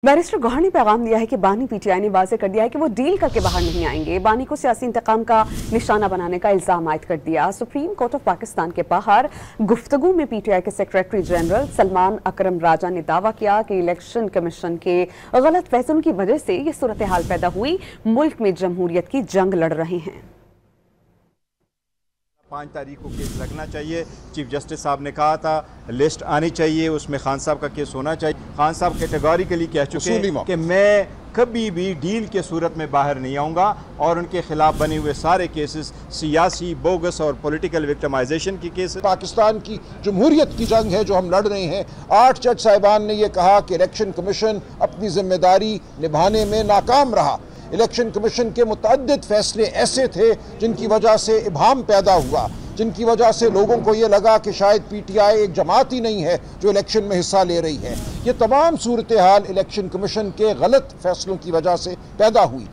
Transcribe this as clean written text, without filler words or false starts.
Barrister Gauhar ने पैगाम दिया है कि बानी पीटीआई ने वाज़ेह कर दिया है कि वो डील करके बाहर नहीं आएंगे। बानी को सियासी इंतकाम का निशाना बनाने का इल्जाम आयद कर दिया। सुप्रीम कोर्ट ऑफ पाकिस्तान के बाहर गुफ्तगू में पीटीआई के सेक्रेटरी जनरल सलमान अकरम राजा ने दावा किया कि इलेक्शन कमीशन के गलत फैसलों की वजह से ये सूरत हाल पैदा हुई। मुल्क में जमहूरियत की जंग लड़ रहे हैं। 5 तारीख को केस लगना चाहिए। चीफ जस्टिस साहब ने कहा था लिस्ट आनी चाहिए, उसमें खान साहब का केस होना चाहिए। खान साहब कैटेगोरिकली कह चुके हैं कि मैं कभी भी डील के सूरत में बाहर नहीं आऊँगा और उनके खिलाफ बने हुए सारे केसेस सियासी बोगस और पॉलिटिकल विक्टिमाइजेशन की केस। पाकिस्तान की जमहूरियत की जंग है जो हम लड़ रहे हैं। 8 जज साहिबान ने यह कहा कि इलेक्शन कमीशन अपनी जिम्मेदारी निभाने में नाकाम रहा। इलेक्शन कमीशन के मुतअद्दिद फैसले ऐसे थे जिनकी वजह से इबाहम पैदा हुआ, जिनकी वजह से लोगों को ये लगा कि शायद पीटीआई एक जमात ही नहीं है जो इलेक्शन में हिस्सा ले रही है। ये तमाम सूरत हाल इलेक्शन कमीशन के गलत फैसलों की वजह से पैदा हुई।